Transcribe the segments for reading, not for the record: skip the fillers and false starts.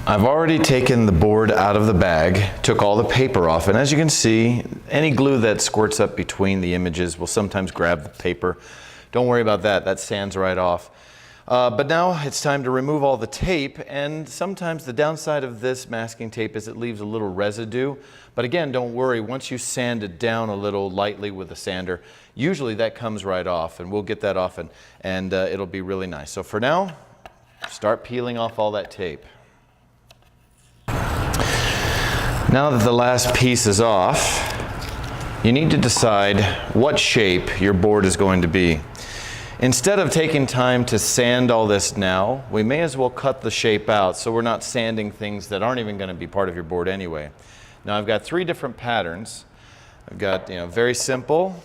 I've already taken the board out of the bag, took all the paper off, and as you can see, any glue that squirts up between the images will sometimes grab the paper. Don't worry about that, that sands right off. But now it's time to remove all the tape, and sometimes the downside of this masking tape is it leaves a little residue. But again, don't worry, once you sand it down a little lightly with a sander, usually that comes right off, and we'll get that off and it'll be really nice. So for now, start peeling off all that tape. Now that the last piece is off, you need to decide what shape your board is going to be. Instead of taking time to sand all this now, we may as well cut the shape out so we're not sanding things that aren't even going to be part of your board anyway. Now I've got 3 different patterns. I've got, very simple.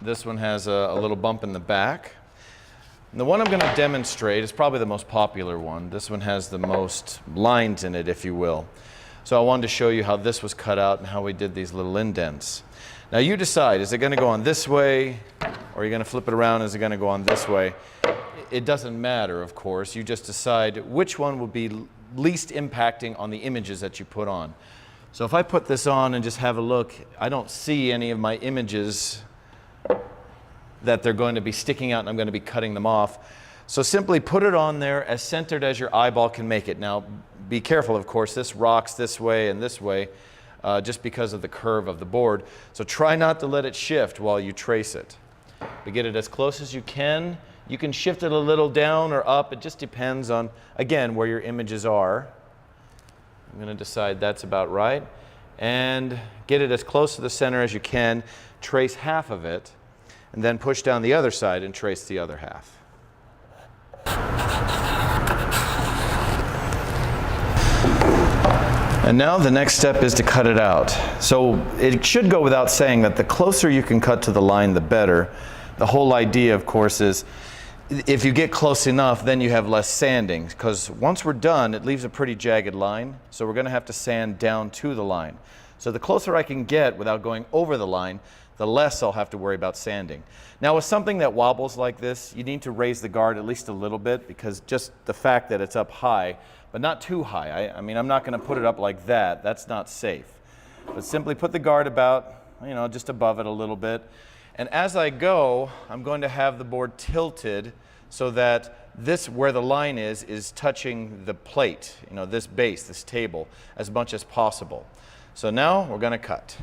This one has a little bump in the back. And the one I'm going to demonstrate is probably the most popular one. This one has the most lines in it, if you will. So I wanted to show you how this was cut out and how we did these little indents. Now you decide, is it going to go on this way, or are you going to flip it around, is it going to go on this way? It doesn't matter, of course. You just decide which one will be least impacting on the images that you put on. So if I put this on and just have a look, I don't see any of my images that they're going to be sticking out and I'm going to be cutting them off. So simply put it on there as centered as your eyeball can make it. Now be careful, of course, this rocks this way and this way just because of the curve of the board. So try not to let it shift while you trace it. But get it as close as you can. You can shift it a little down or up. It just depends on, again, where your images are. I'm going to decide that's about right. And get it as close to the center as you can. Trace half of it. And then push down the other side and trace the other half. And now the next step is to cut it out. So it should go without saying that the closer you can cut to the line, the better. The whole idea, of course, is if you get close enough, then you have less sanding. Because once we're done, it leaves a pretty jagged line. So we're going to have to sand down to the line. So the closer I can get without going over the line, the less I'll have to worry about sanding. Now with something that wobbles like this, you need to raise the guard at least a little bit, because just the fact that it's up high, but not too high. I mean, I'm not going to put it up like that. That's not safe. But simply put the guard about, just above it a little bit. And as I go, I'm going to have the board tilted so that this, where the line is touching the plate, this base, this table, as much as possible. So now we're going to cut.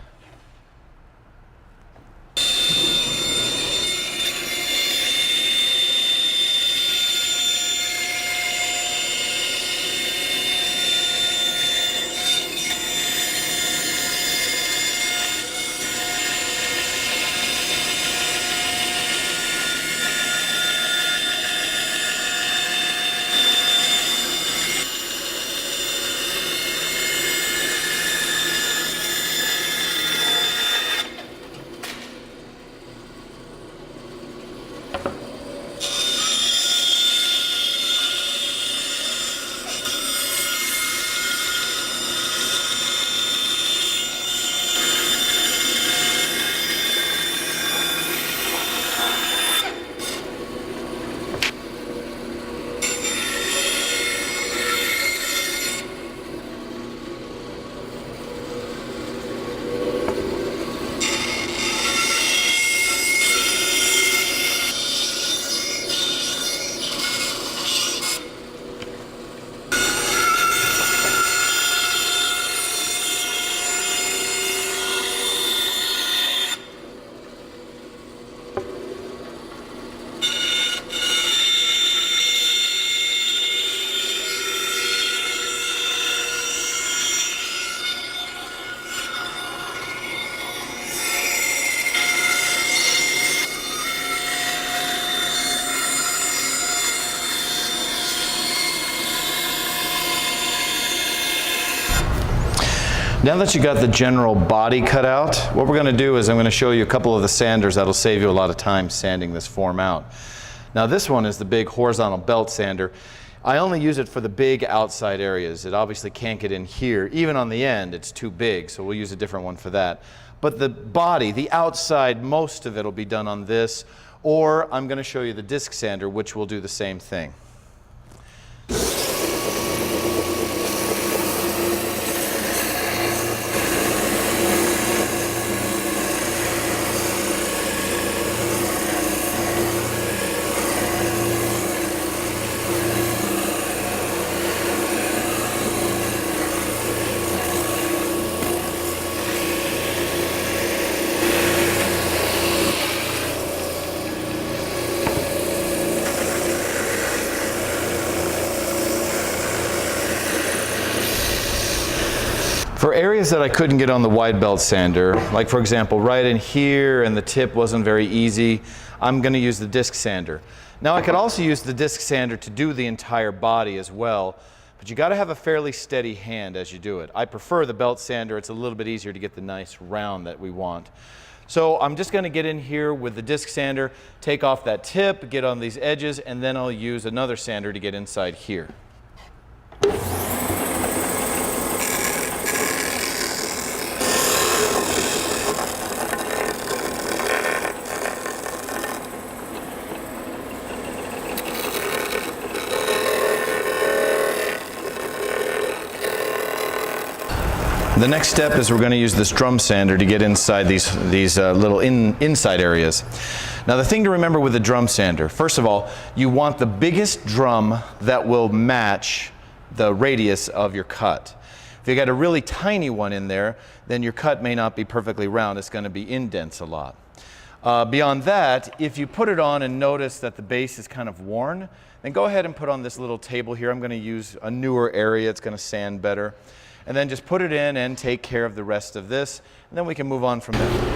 Now that you got the general body cut out, what we're going to do is I'm going to show you a couple of the sanders that'll save you a lot of time sanding this form out. Now this one is the big horizontal belt sander. I only use it for the big outside areas. It obviously can't get in here. Even on the end, it's too big, so we'll use a different one for that. But the body, the outside, most of it will be done on this, or I'm going to show you the disc sander, which will do the same thing. areas that I couldn't get on the wide belt sander, like for example, right in here and the tip wasn't very easy, I'm going to use the disc sander. Now I could also use the disc sander to do the entire body as well, but you got to have a fairly steady hand as you do it. I prefer the belt sander. It's a little bit easier to get the nice round that we want. So I'm just going to get in here with the disc sander, take off that tip, get on these edges, and then I'll use another sander to get inside here. The next step is we're going to use this drum sander to get inside these little inside areas. Now the thing to remember with the drum sander, first of all, you want the biggest drum that will match the radius of your cut. If you got a really tiny one in there, then your cut may not be perfectly round. It's going to be indents a lot. Beyond that, if you put it on and notice that the base is kind of worn, then go ahead and put on this little table here. I'm going to use a newer area. It's going to sand better. And then just put it in and take care of the rest of this, and then we can move on from there.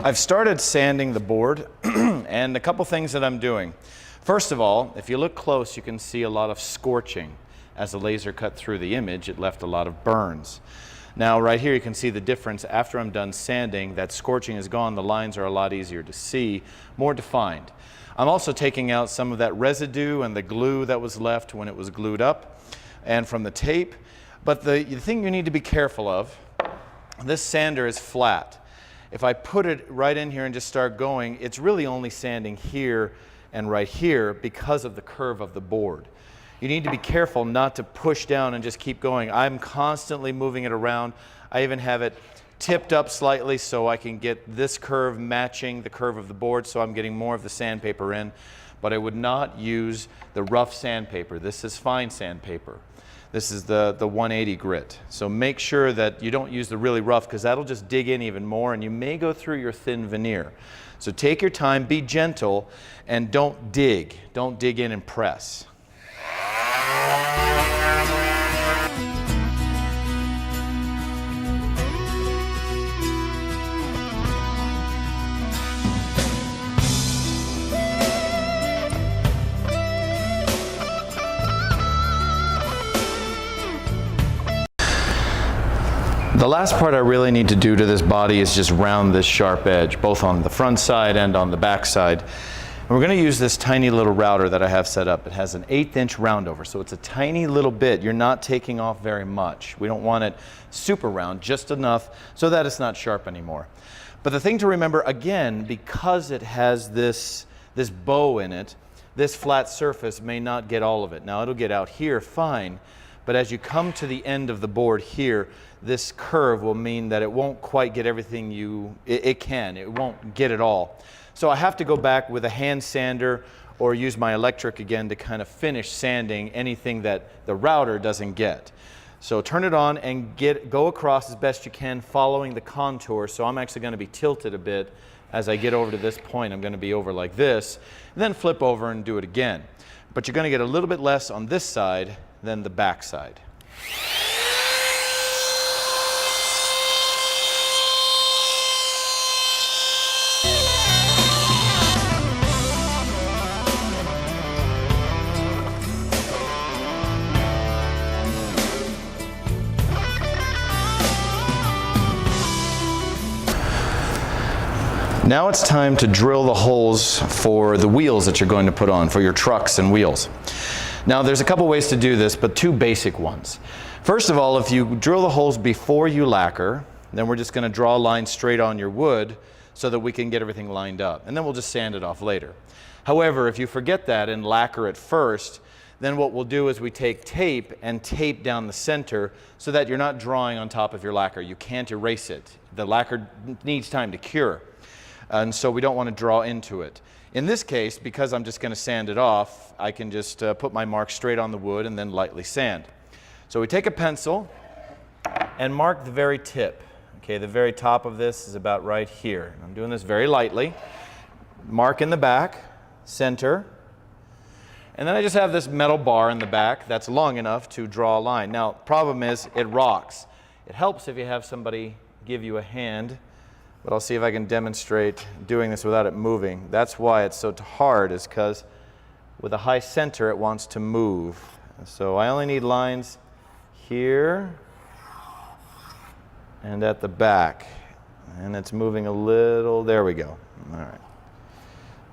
I've started sanding the board and a couple things that I'm doing. First of all, if you look close, you can see a lot of scorching. As the laser cut through the image, it left a lot of burns. Now right here you can see the difference after I'm done sanding. That scorching is gone. The lines are a lot easier to see, more defined. I'm also taking out some of that residue and the glue that was left when it was glued up and from the tape. But the thing you need to be careful of, this sander is flat. If I put it right in here and just start going, it's really only sanding here and right here because of the curve of the board. You need to be careful not to push down and just keep going. I'm constantly moving it around. I even have it tipped up slightly so I can get this curve matching the curve of the board, so I'm getting more of the sandpaper in. But I would not use the rough sandpaper. This is fine sandpaper. This is the 180 grit. So make sure that you don't use the really rough, because that'll just dig in even more and you may go through your thin veneer. So take your time, be gentle, and don't dig. Don't dig in and press. The last part I really need to do to this body is just round this sharp edge, both on the front side and on the back side. And we're going to use this tiny little router that I have set up. It has an 1/8 inch roundover, so it's a tiny little bit. You're not taking off very much. We don't want it super round, just enough so that it's not sharp anymore. But the thing to remember, again, because it has this bow in it, this flat surface may not get all of it. Now it'll get out here fine, but as you come to the end of the board here, this curve will mean that it won't quite get everything it won't get it all. So I have to go back with a hand sander or use my electric again to kind of finish sanding anything that the router doesn't get. So turn it on and go across as best you can following the contour. So I'm actually going to be tilted a bit as I get over to this point. I'm going to be over like this, and then flip over and do it again. But you're going to get a little bit less on this side than the back side. Now it's time to drill the holes for the wheels that you're going to put on, for your trucks and wheels. Now there's a couple ways to do this, but two basic ones. First of all, if you drill the holes before you lacquer, then we're just going to draw a line straight on your wood so that we can get everything lined up, and then we'll just sand it off later. However, if you forget that and lacquer it first, Then what we'll do is we take tape and tape down the center so that you're not drawing on top of your lacquer. You can't erase it. The lacquer needs time to cure, and so we don't want to draw into it. In this case, because I'm just going to sand it off, I can just put my mark straight on the wood and then lightly sand. So we take a pencil and mark the very tip. Okay, the very top of this is about right here. I'm doing this very lightly. Mark in the back, center, and then I just have this metal bar in the back that's long enough to draw a line. Now, problem is it rocks. It helps if you have somebody give you a hand, but I'll see if I can demonstrate doing this without it moving. That's why it's so hard, is because with a high center it wants to move. So I only need lines here and at the back, and it's moving a little. There we go. All right.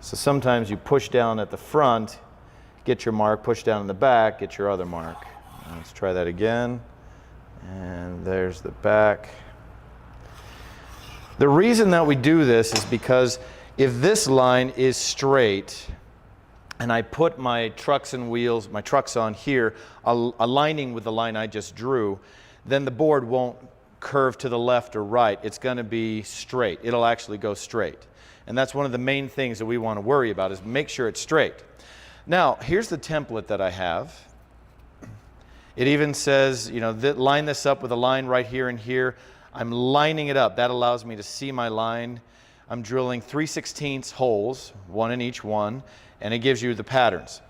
So sometimes you push down at the front, get your mark, push down in the back, get your other mark. Let's try that again. And there's the back. The reason that we do this is because if this line is straight and I put my trucks and wheels, my trucks on here, aligning with the line I just drew, then the board won't curve to the left or right. It's going to be straight. It'll actually go straight. And that's one of the main things that we want to worry about, is make sure it's straight. Now, here's the template that I have. It even says, you know, line this up with a line right here and here. I'm lining it up. That allows me to see my line. I'm drilling 3/16 holes, one in each one, and it gives you the patterns.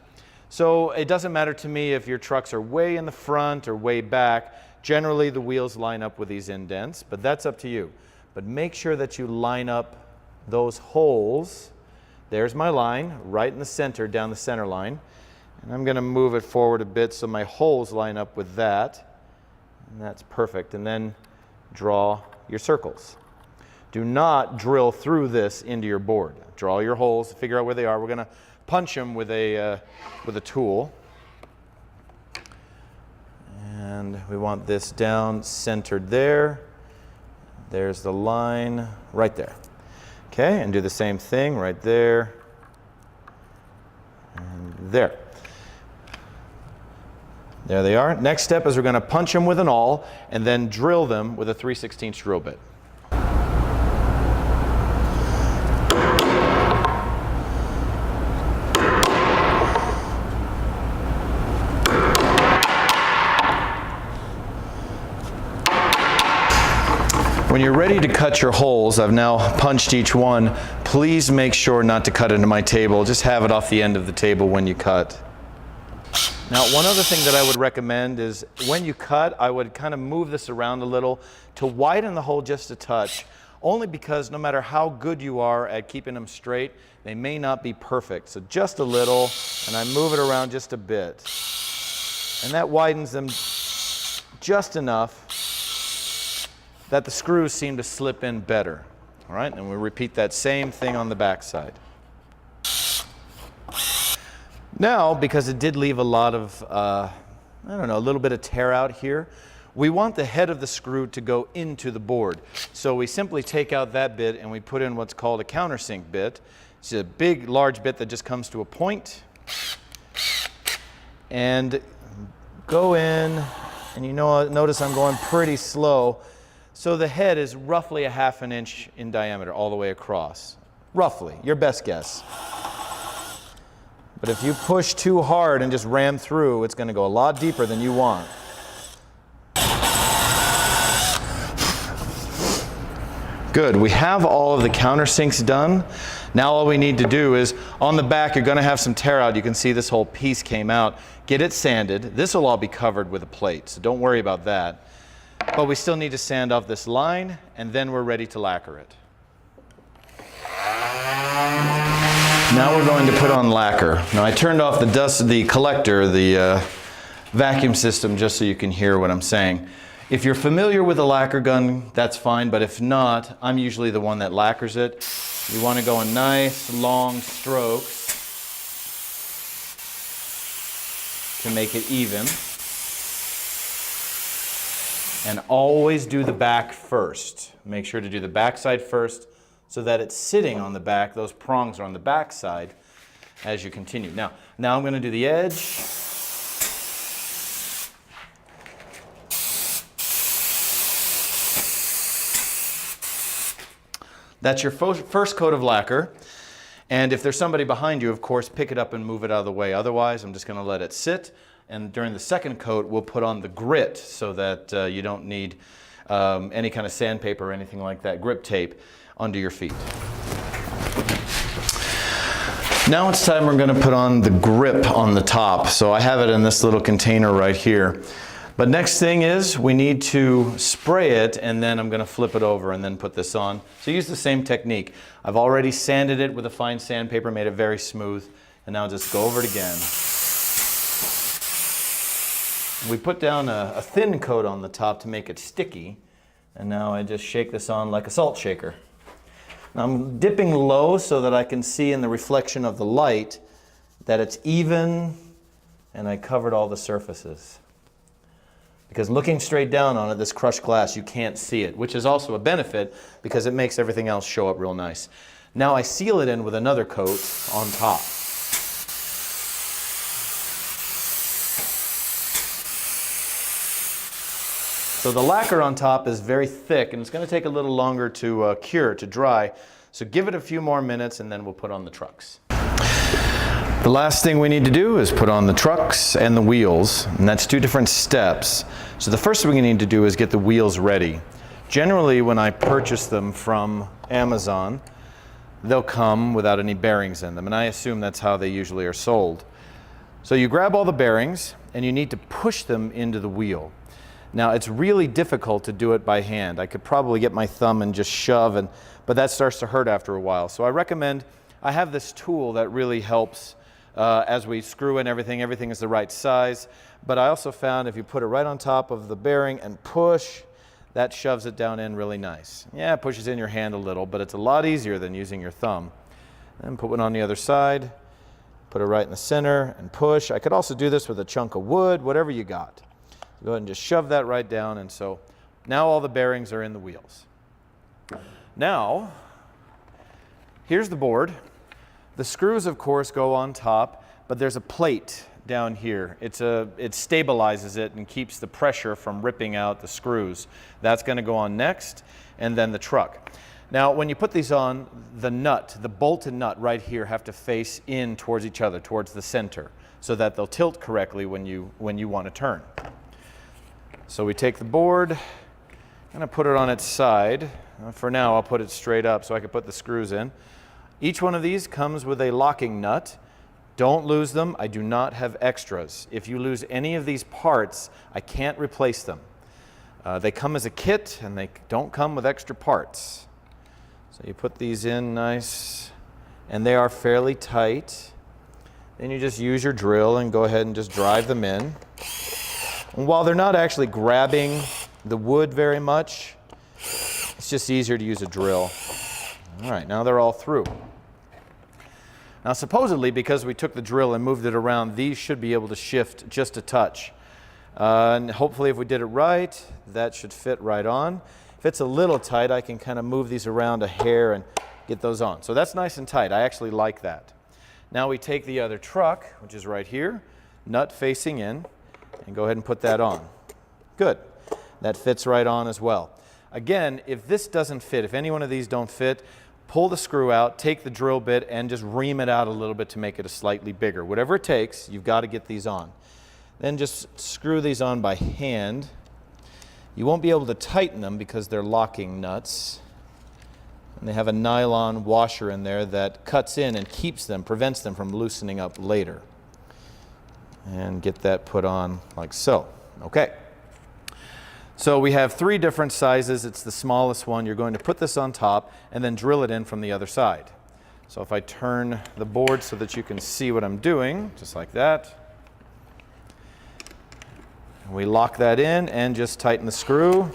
So it doesn't matter to me if your trucks are way in the front or way back. Generally, the wheels line up with these indents, but that's up to you. But make sure that you line up those holes. There's my line, right in the center, down the center line. And I'm going to move it forward a bit so my holes line up with that. And that's perfect. And then draw your circles. Do not drill through this into your board. Draw your holes, figure out where they are. We're going to punch them with a tool. And we want this down centered there. There's the line right there. Okay, and do the same thing right there and there. There they are. Next step is we're going to punch them with an awl and then drill them with a 3/16 drill bit. When you're ready to cut your holes, I've now punched each one. Please make sure not to cut into my table. Just have it off the end of the table when you cut. Now, one other thing that I would recommend is when you cut, I would kind of move this around a little to widen the hole just a touch, only because no matter how good you are at keeping them straight, they may not be perfect. So just a little, and I move it around just a bit. And that widens them just enough that the screws seem to slip in better. All right, and we repeat that same thing on the back side. Now, because it did leave a lot of, I don't know, a little bit of tear out here, we want the head of the screw to go into the board. So we simply take out that bit and we put in what's called a countersink bit. It's a big, large bit that just comes to a point. And go in, and you know, notice I'm going pretty slow. So the head is roughly a 1/2 inch in diameter all the way across. Roughly, your best guess. But if you push too hard and just ram through, it's going to go a lot deeper than you want. Good, we have all of the countersinks done. Now all we need to do is, on the back you're going to have some tear out. You can see this whole piece came out. Get it sanded. This will all be covered with a plate, so don't worry about that. But we still need to sand off this line, and then we're ready to lacquer it. Now we're going to put on lacquer. Now I turned off the collector, the vacuum system, just so you can hear what I'm saying. If you're familiar with a lacquer gun, that's fine, but if not, I'm usually the one that lacquers it. You want to go in nice, long strokes to make it even. And always do the back first. Make sure to do the back side first so that it's sitting on the back. Those prongs are on the back side as you continue. Now I'm going to do the edge. That's your first coat of lacquer. And if there's somebody behind you, of course, pick it up and move it out of the way. Otherwise, I'm just going to let it sit. And during the second coat, we'll put on the grit so that you don't need any kind of sandpaper or anything like that, grip tape, under your feet. Now it's time we're going to put on the grip on the top. So I have it in this little container right here. But next thing is we need to spray it, and then I'm going to flip it over and then put this on. So use the same technique. I've already sanded it with a fine sandpaper, made it very smooth, and now just go over it again. We put down a thin coat on the top to make it sticky, and now I just shake this on like a salt shaker. Now I'm dipping low so that I can see in the reflection of the light that it's even and I covered all the surfaces. Because looking straight down on it, this crushed glass, you can't see it, which is also a benefit because it makes everything else show up real nice. Now I seal it in with another coat on top. So the lacquer on top is very thick, and it's going to take a little longer to cure, to dry. So give it a few more minutes, and then we'll put on the trucks. The last thing we need to do is put on the trucks and the wheels, and that's 2 different steps. So the first thing we need to do is get the wheels ready. Generally, when I purchase them from Amazon, they'll come without any bearings in them, and I assume that's how they usually are sold. So you grab all the bearings, and you need to push them into the wheel. Now, it's really difficult to do it by hand. I could probably get my thumb and just shove, but that starts to hurt after a while. So I recommend, I have this tool that really helps as we screw in everything is the right size. But I also found if you put it right on top of the bearing and push, that shoves it down in really nice. Yeah, it pushes in your hand a little, but it's a lot easier than using your thumb. And put one on the other side, put it right in the center and push. I could also do this with a chunk of wood, whatever you got. Go ahead and just shove that right down, and so now all the bearings are in the wheels. Now, here's the board. The screws, of course, go on top, but there's a plate down here. It stabilizes it and keeps the pressure from ripping out the screws. That's going to go on next, and then the truck. Now, when you put these on, the bolt and nut right here have to face in towards each other, towards the center, so that they'll tilt correctly when you want to turn. So we take the board, and I put it on its side. For now, I'll put it straight up so I can put the screws in. Each one of these comes with a locking nut. Don't lose them. I do not have extras. If you lose any of these parts, I can't replace them. They come as a kit, and they don't come with extra parts. So you put these in nice, and they are fairly tight. Then you just use your drill and go ahead and just drive them in. And while they're not actually grabbing the wood very much, it's just easier to use a drill. All right, now they're all through. Now supposedly, because we took the drill and moved it around, these should be able to shift just a touch. And hopefully if we did it right, that should fit right on. If it's a little tight, I can kind of move these around a hair and get those on. So that's nice and tight. I actually like that. Now we take the other truck, which is right here, nut facing in, and go ahead and put that on. Good. That fits right on as well. Again, if this doesn't fit, if any one of these don't fit, pull the screw out, take the drill bit, and just ream it out a little bit to make it a slightly bigger. Whatever it takes, you've got to get these on. Then just screw these on by hand. You won't be able to tighten them because they're locking nuts. And they have a nylon washer in there that cuts in and keeps them, prevents them from loosening up later. And get that put on like so. Okay. So we have 3 different sizes. It's the smallest one. You're going to put this on top and then drill it in from the other side. So if I turn the board so that you can see what I'm doing, just like that. We lock that in and just tighten the screw.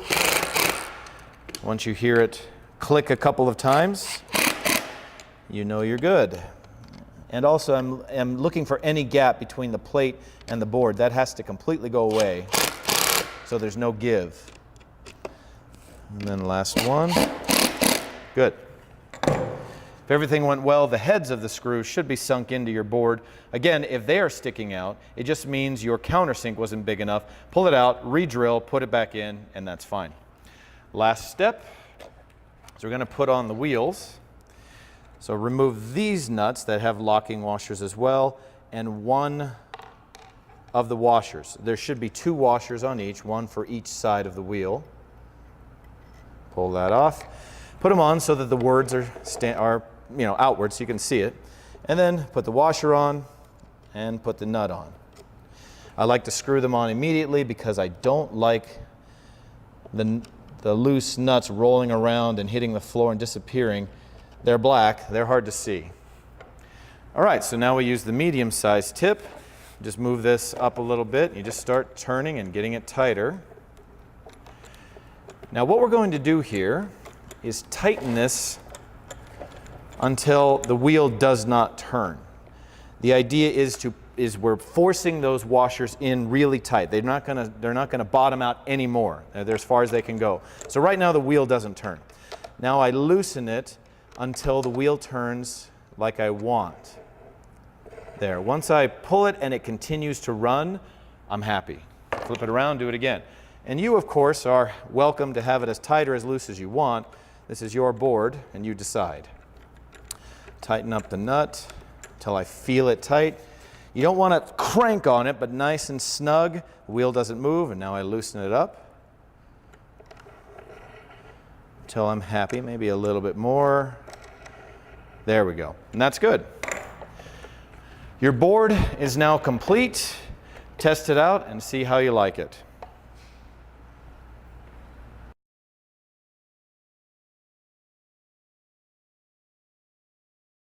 Once you hear it click a couple of times, you know you're good. And also I'm looking for any gap between the plate and the board. That has to completely go away so there's no give. And then last one. Good. If everything went well, the heads of the screws should be sunk into your board. Again, if they are sticking out, it just means your countersink wasn't big enough. Pull it out, re-drill, put it back in, and that's fine. Last step, So we're going to put on the wheels. So remove these nuts that have locking washers as well, and one of the washers. There should be 2 washers on each, one for each side of the wheel. Pull that off. Put them on so that the words are outward so you can see it. And then put the washer on and put the nut on. I like to screw them on immediately because I don't like the loose nuts rolling around and hitting the floor and disappearing. They're black, they're hard to see. All right, so now we use the medium-sized tip. Just move this up a little bit. You just start turning and getting it tighter. Now what we're going to do here is tighten this until the wheel does not turn. The idea is we're forcing those washers in really tight. They're not gonna bottom out anymore. They're as far as they can go. So right now the wheel doesn't turn. Now I loosen it until the wheel turns like I want. There. Once I pull it and it continues to run, I'm happy. Flip it around, do it again. And you, of course, are welcome to have it as tight or as loose as you want. This is your board, and you decide. Tighten up the nut until I feel it tight. You don't want to crank on it, but nice and snug. The wheel doesn't move, and now I loosen it up until I'm happy, maybe a little bit more. There we go, and that's good. Your board is now complete. Test it out and see how you like it.